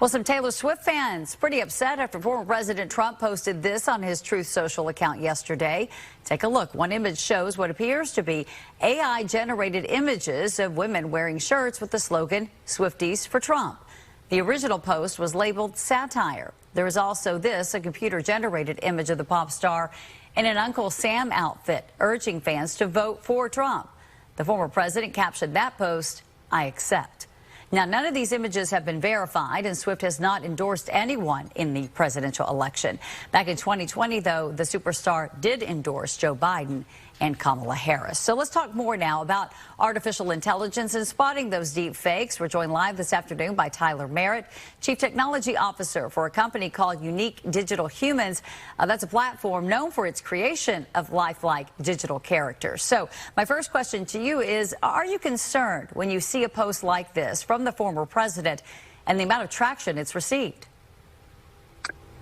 Well, some Taylor Swift fans pretty upset after former President Trump posted this on his Truth Social account yesterday. Take a look. One image shows what appears to be AI-generated images of women wearing shirts with the slogan, "Swifties for Trump." The original post was labeled satire. There is also this, a computer-generated image of the pop star in an Uncle Sam outfit, urging fans to vote for Trump. The former president captioned that post, "I accept." Now, none of these images have been verified, and Swift has not endorsed anyone in the presidential election. Back in 2020, though, the superstar did endorse Joe Biden and Kamala Harris. So let's talk more now about artificial intelligence and spotting those deep fakes. We're joined live this afternoon by Tyler Merritt, Chief Technology Officer for a company called UneeQ Digital Humans. That's a platform known for its creation of lifelike digital characters. So my first question to you is, are you concerned when you see a post like this from the former president and the amount of traction it's received?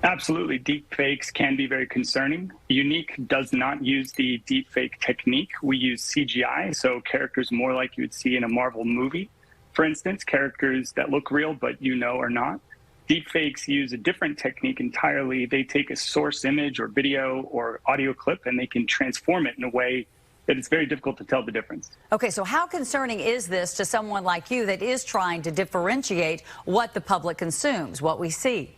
Absolutely. Deepfakes can be very concerning. UneeQ does not use the deepfake technique. We use CGI, so characters more like you would see in a Marvel movie. For instance, characters that look real but you know are not. Deepfakes use a different technique entirely. They take a source image or video or audio clip and they can transform it in a way that it's very difficult to tell the difference. Okay, so how concerning is this to someone like you that is trying to differentiate what the public consumes, what we see?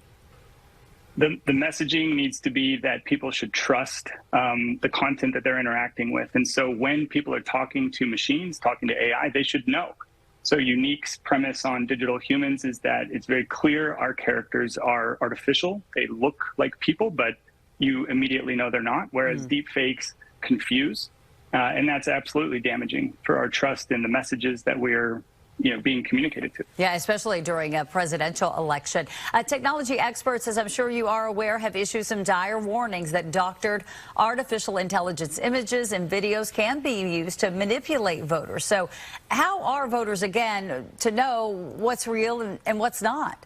The messaging needs to be that people should trust the content that they're interacting with. And so when people are talking to machines, talking to AI, they should know. So UneeQ's premise on digital humans is that it's very clear our characters are artificial. They look like people, but you immediately know they're not, whereas deepfakes confuse. And that's absolutely damaging for our trust in the messages that we're being communicated to. Yeah, especially during a presidential election. Technology experts, as I'm sure you are aware, have issued some dire warnings that doctored artificial intelligence images and videos can be used to manipulate voters. So how are voters, again, to know what's real and what's not?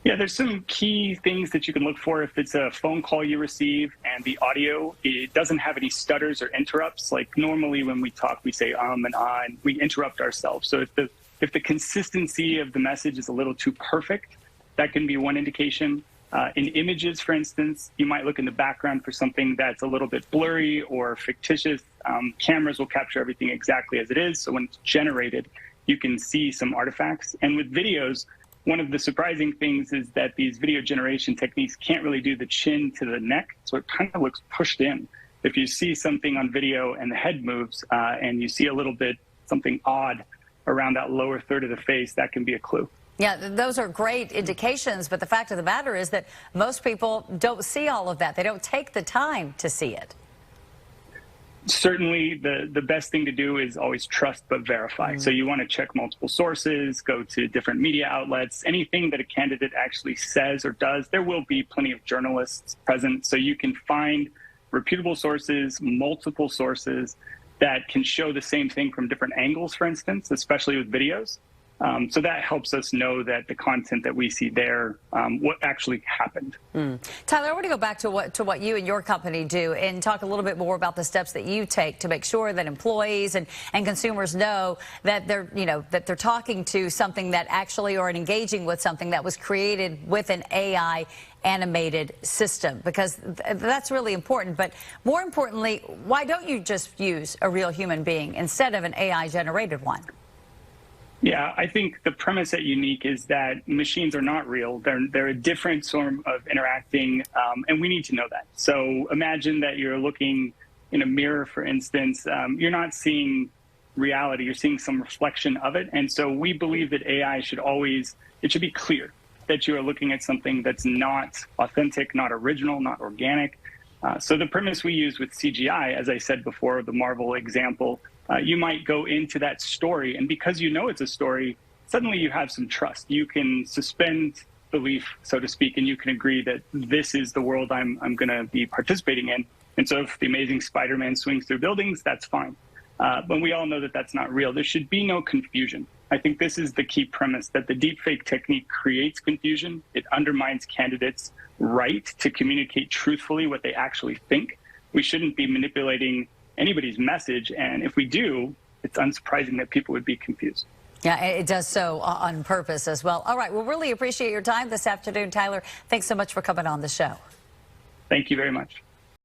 Yeah, there's some key things that you can look for. If it's a phone call you receive and the audio, it doesn't have any stutters or interrupts. Like normally when we talk, we say and ah, and we interrupt ourselves. So if the consistency of the message is a little too perfect, that can be one indication. In images, for instance, you might look in the background for something that's a little bit blurry or fictitious. Cameras will capture everything exactly as it is. So when it's generated, you can see some artifacts. And with videos, one of the surprising things is that these video generation techniques can't really do the chin to the neck, so it kind of looks pushed in. If you see something on video and the head moves and you see a little bit something odd around that lower third of the face, that can be a clue. Yeah, those are great indications, but the fact of the matter is that most people don't see all of that. They don't take the time to see it. Certainly, the best thing to do is always trust but verify. So you want to check multiple sources, go to different media outlets, anything that a candidate actually says or does. There will be plenty of journalists present, so you can find reputable sources, multiple sources that can show the same thing from different angles, for instance, especially with videos. So that helps us know that the content that we see there, what actually happened. Tyler, I want to go back to what you and your company do and talk a little bit more about the steps that you take to make sure that employees and consumers know that they're talking to something that actually, or engaging with something that was created with an AI animated system, because that's really important. But more importantly, why don't you just use a real human being instead of an AI generated one? Yeah, I think the premise at UneeQ is that machines are not real. They're a different form of interacting, and we need to know that. So imagine that you're looking in a mirror, for instance. You're not seeing reality. You're seeing some reflection of it. And so we believe that AI should be clear that you are looking at something that's not authentic, not original, not organic. So the premise we use with CGI, as I said before, the Marvel example, you might go into that story, and because you know it's a story, suddenly you have some trust. You can suspend belief, so to speak, and you can agree that this is the world I'm going to be participating in. And so if the Amazing Spider-Man swings through buildings, that's fine. But we all know that that's not real. There should be no confusion. I think this is the key premise, that the deepfake technique creates confusion. It undermines candidates' right to communicate truthfully what they actually think. We shouldn't be manipulating anybody's message, and if we do, it's unsurprising that people would be confused. Yeah, it does so on purpose as well. All right, well, really appreciate your time this afternoon, Tyler. Thanks so much for coming on the show. Thank you very much.